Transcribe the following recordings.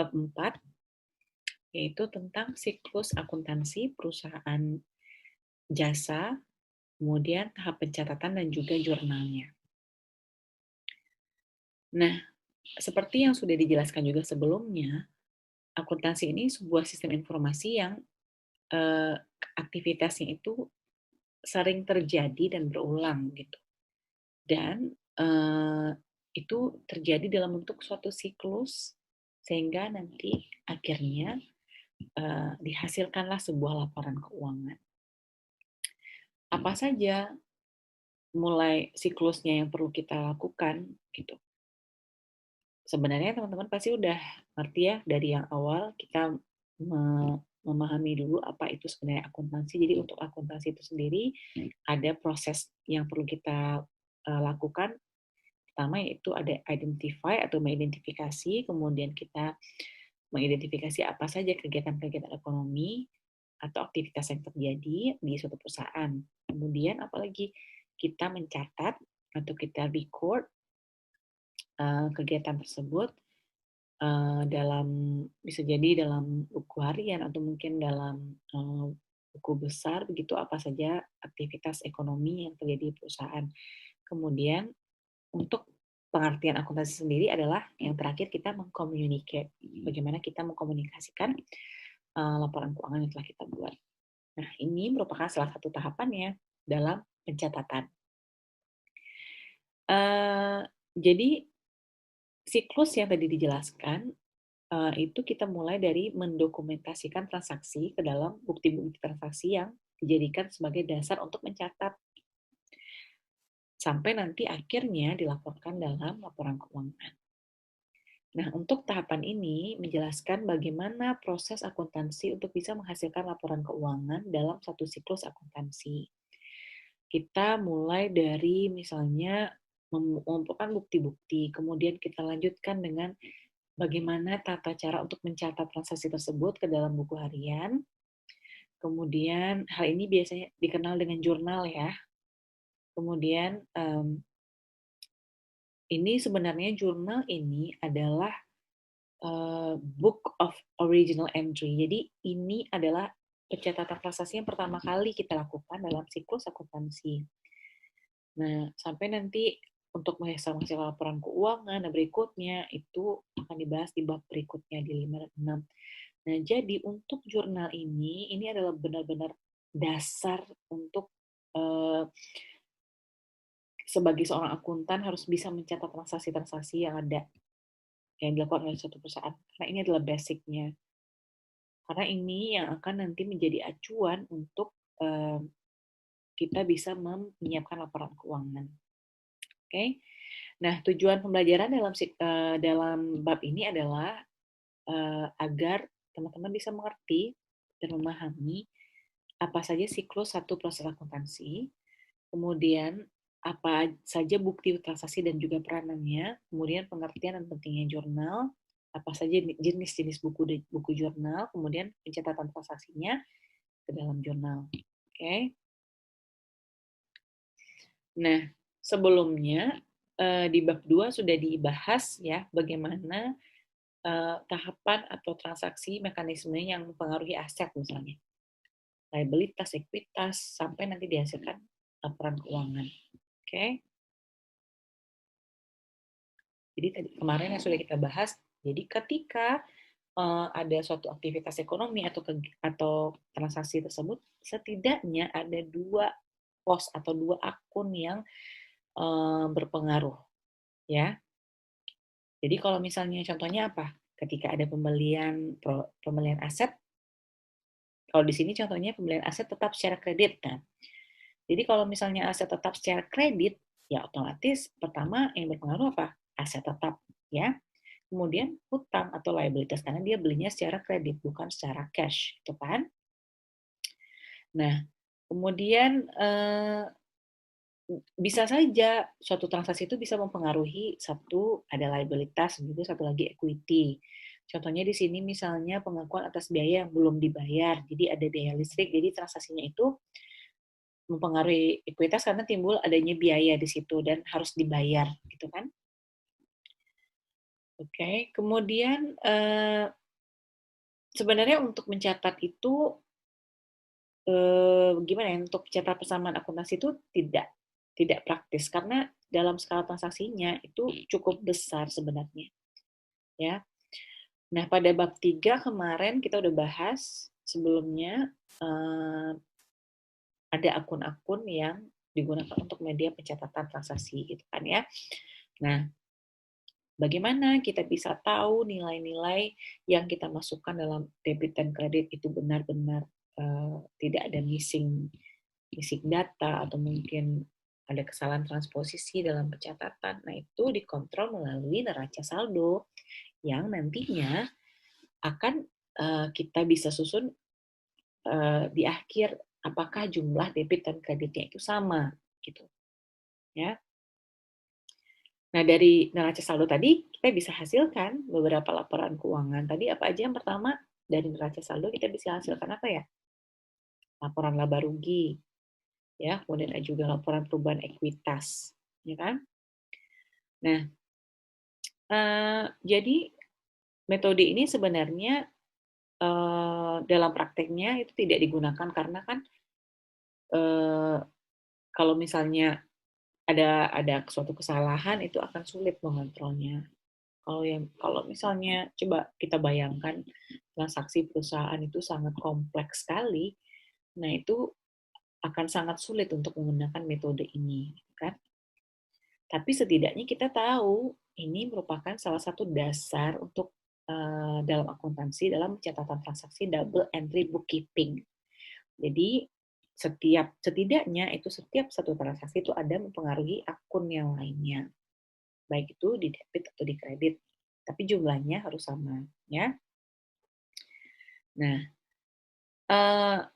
bab 4, yaitu tentang siklus akuntansi perusahaan jasa, kemudian tahap pencatatan dan juga jurnalnya. Nah, seperti yang sudah dijelaskan juga sebelumnya, akuntansi ini sebuah sistem informasi yang aktivitasnya itu sering terjadi dan berulang gitu. Dan itu terjadi dalam bentuk suatu siklus sehingga nanti akhirnya dihasilkanlah sebuah laporan keuangan. Apa saja mulai siklusnya yang perlu kita lakukan gitu. Sebenarnya teman-teman pasti udah ngerti ya dari yang awal kita memahami dulu apa itu sebenarnya akuntansi. Jadi untuk akuntansi itu sendiri ada proses yang perlu kita lakukan. Pertama yaitu ada identify atau mengidentifikasi, kemudian kita mengidentifikasi apa saja kegiatan-kegiatan ekonomi atau aktivitas yang terjadi di suatu perusahaan. Kemudian apalagi kita mencatat atau kita record kegiatan tersebut dalam bisa jadi dalam buku harian atau mungkin dalam buku besar begitu apa saja aktivitas ekonomi yang terjadi di perusahaan. Kemudian untuk pengertian akuntansi sendiri adalah yang terakhir kita mengcommunicate, bagaimana kita mengkomunikasikan laporan keuangan yang telah kita buat. Nah, ini merupakan salah satu tahapannya dalam pencatatan. Jadi siklus yang tadi dijelaskan itu kita mulai dari mendokumentasikan transaksi ke dalam bukti-bukti transaksi yang dijadikan sebagai dasar untuk mencatat sampai nanti akhirnya dilaporkan dalam laporan keuangan. Nah, untuk tahapan ini menjelaskan bagaimana proses akuntansi untuk bisa menghasilkan laporan keuangan dalam satu siklus akuntansi. Kita mulai dari misalnya mengumpulkan bukti-bukti, kemudian kita lanjutkan dengan bagaimana tata cara untuk mencatat transaksi tersebut ke dalam buku harian. Kemudian hal ini biasanya dikenal dengan jurnal ya. Kemudian ini sebenarnya jurnal ini adalah book of original entry. Jadi ini adalah pencatatan transaksi yang pertama kali kita lakukan dalam siklus akuntansi. Nah, sampai nanti untuk menghasilkan laporan keuangan nah berikutnya itu akan dibahas di bab berikutnya di 5 dan 6. Nah, jadi untuk jurnal ini adalah benar-benar dasar untuk sebagai seorang akuntan harus bisa mencatat transaksi-transaksi yang ada yang dilakukan oleh suatu perusahaan. Karena ini adalah basic-nya. Karena ini yang akan nanti menjadi acuan untuk kita bisa menyiapkan laporan keuangan. Oke. Nah, tujuan pembelajaran dalam bab ini adalah agar teman-teman bisa mengerti dan memahami apa saja siklus satu proses akuntansi, kemudian apa saja bukti transaksi dan juga peranannya, kemudian pengertian dan pentingnya jurnal, apa saja jenis-jenis buku jurnal, kemudian pencatatan transaksinya ke dalam jurnal. Oke. Nah, sebelumnya di bab 2 sudah dibahas ya bagaimana tahapan atau transaksi mekanisme yang mempengaruhi aset misalnya. Liabilitas, ekuitas, sampai nanti dihasilkan laporan keuangan. Oke. Jadi tadi kemarin yang sudah kita bahas, jadi ketika ada suatu aktivitas ekonomi atau transaksi tersebut, setidaknya ada 2 pos atau 2 akun yang berpengaruh, ya. Jadi kalau misalnya contohnya apa? Ketika ada pembelian aset, kalau di sini contohnya pembelian aset tetap secara kredit kan. Jadi kalau misalnya aset tetap secara kredit, ya otomatis pertama yang berpengaruh apa? Aset tetap, ya. Kemudian hutang atau liabilitas karena dia belinya secara kredit bukan secara cash, gitu kan? Nah, kemudian bisa saja suatu transaksi itu bisa mempengaruhi satu ada liabilitas dan juga satu lagi equity. Contohnya di sini misalnya pengakuan atas biaya yang belum dibayar, jadi ada biaya listrik, jadi transaksinya itu mempengaruhi ekuitas karena timbul adanya biaya di situ dan harus dibayar, gitu kan? Oke, kemudian sebenarnya untuk mencatat itu gimana ya, untuk mencatat persamaan akuntansi itu tidak praktis karena dalam skala transaksinya itu cukup besar sebenarnya, ya. Nah, pada bab 3 kemarin kita udah bahas sebelumnya, ada akun-akun yang digunakan untuk media pencatatan transaksi gitu kan ya. Nah, bagaimana kita bisa tahu nilai-nilai yang kita masukkan dalam debit dan kredit itu benar-benar tidak ada missing missing data atau mungkin ada kesalahan transposisi dalam pencatatan. Nah, itu dikontrol melalui neraca saldo yang nantinya akan kita bisa susun di akhir apakah jumlah debit dan kreditnya itu sama gitu ya. Nah, dari neraca saldo tadi kita bisa hasilkan beberapa laporan keuangan. Tadi apa aja yang pertama dari neraca saldo kita bisa hasilkan apa ya? Laporan laba rugi, ya, kemudian ada juga laporan perubahan ekuitas, ya kan? Nah, jadi metode ini sebenarnya dalam prakteknya itu tidak digunakan karena kan eh, kalau misalnya ada suatu kesalahan itu akan sulit mengontrolnya. Kalau misalnya coba kita bayangkan transaksi perusahaan itu sangat kompleks sekali, nah itu akan sangat sulit untuk menggunakan metode ini, kan? Tapi setidaknya kita tahu ini merupakan salah satu dasar untuk dalam akuntansi dalam catatan transaksi double entry bookkeeping. Jadi setidaknya itu setiap satu transaksi itu ada mempengaruhi akun yang lainnya, baik itu di debit atau di kredit. Tapi jumlahnya harus sama, ya. Nah,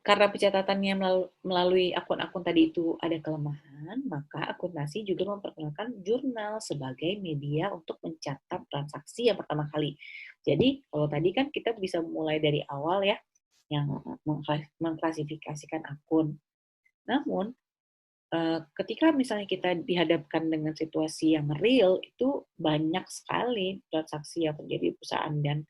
karena pencatatannya melalui akun-akun tadi itu ada kelemahan, maka akuntansi juga memperkenalkan jurnal sebagai media untuk mencatat transaksi yang pertama kali. Jadi, kalau tadi kan kita bisa mulai dari awal ya, yang mengklasifikasikan akun. Namun, ketika misalnya kita dihadapkan dengan situasi yang real, itu banyak sekali transaksi yang terjadi di perusahaan dan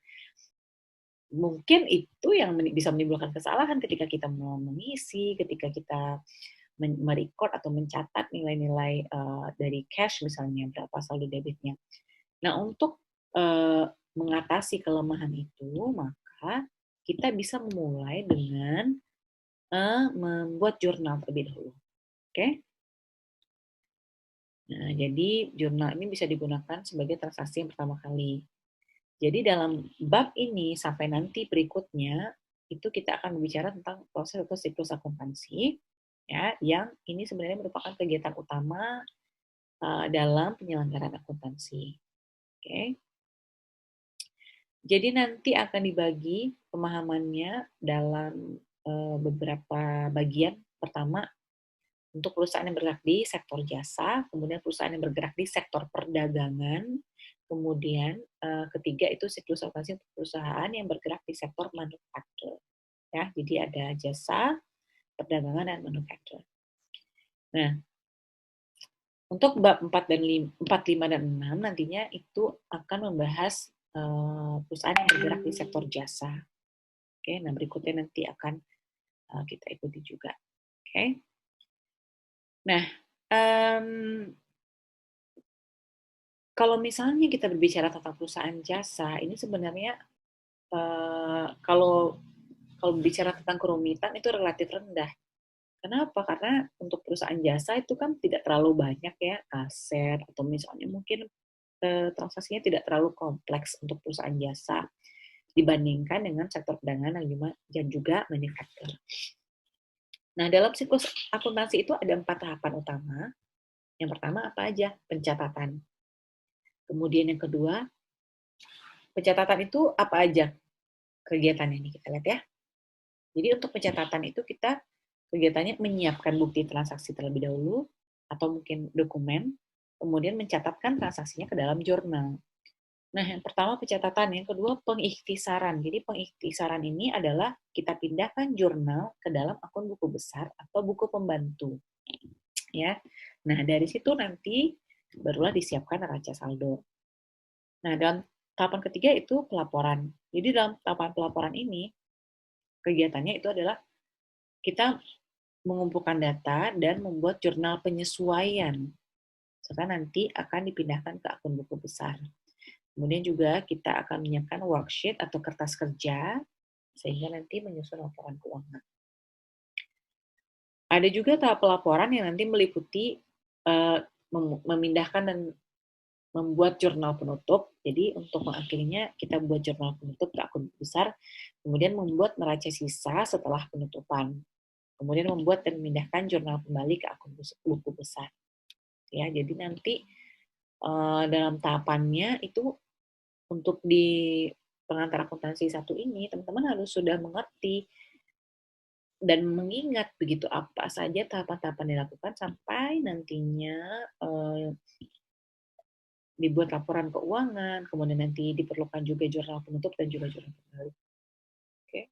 mungkin itu yang bisa menimbulkan kesalahan ketika kita mau mengisi, ketika kita merecord atau mencatat nilai-nilai dari cash misalnya berapa saldo debitnya. Nah, untuk mengatasi kelemahan itu, maka kita bisa memulai dengan membuat jurnal terlebih dahulu. Oke? Nah, jadi jurnal ini bisa digunakan sebagai transaksi yang pertama kali. Jadi dalam bab ini sampai nanti berikutnya itu kita akan berbicara tentang proses atau siklus akuntansi ya yang ini sebenarnya merupakan kegiatan utama dalam penyelenggaraan akuntansi. Oke. Jadi nanti akan dibagi pemahamannya dalam beberapa bagian. Pertama, untuk perusahaan yang bergerak di sektor jasa, kemudian perusahaan yang bergerak di sektor perdagangan, kemudian ketiga itu siklus akuntansi untuk perusahaan yang bergerak di sektor manufaktur. Ya, jadi ada jasa, perdagangan, dan manufaktur. Nah, untuk bab 4 dan 5, 4, 5 dan 6 nantinya itu akan membahas perusahaan yang bergerak di sektor jasa. Oke, nah berikutnya nanti akan kita ikuti juga. Oke. Nah, kalau misalnya kita berbicara tentang perusahaan jasa, ini sebenarnya kalau bicara tentang kerumitan itu relatif rendah. Kenapa? Karena untuk perusahaan jasa itu kan tidak terlalu banyak ya aset atau misalnya mungkin transaksinya tidak terlalu kompleks untuk perusahaan jasa dibandingkan dengan sektor perdagangan dan juga manufaktur. Nah, dalam siklus akuntansi itu ada 4 tahapan utama. Yang pertama apa aja? Pencatatan. Kemudian yang kedua, pencatatan itu apa aja kegiatannya nih kita lihat ya. Jadi untuk pencatatan itu kita kegiatannya menyiapkan bukti transaksi terlebih dahulu atau mungkin dokumen, kemudian mencatatkan transaksinya ke dalam jurnal. Nah, yang pertama pencatatan, yang kedua pengikhtisaran. Jadi pengikhtisaran ini adalah kita pindahkan jurnal ke dalam akun buku besar atau buku pembantu. Ya. Nah, dari situ nanti barulah disiapkan neraca saldo. Nah, dalam Tahapan ketiga itu pelaporan. Jadi dalam tahapan pelaporan ini, kegiatannya itu adalah kita mengumpulkan data dan membuat jurnal penyesuaian, serta nanti akan dipindahkan ke akun buku besar. Kemudian juga kita akan menyiapkan worksheet atau kertas kerja, sehingga nanti menyusun laporan keuangan. Ada juga tahap pelaporan yang nanti meliputi memindahkan dan membuat jurnal penutup. Jadi untuk mengakhirinya kita buat jurnal penutup ke akun besar, kemudian membuat neraca sisa setelah penutupan. Kemudian membuat dan memindahkan jurnal kembali ke akun buku besar. Ya, jadi nanti dalam tahapannya itu untuk di pengantar akuntansi satu ini, teman-teman harus sudah mengerti dan mengingat begitu apa saja tahapan-tahapan dilakukan sampai nantinya dibuat laporan keuangan, kemudian nanti diperlukan juga jurnal penutup dan juga jurnal kembali. Oke.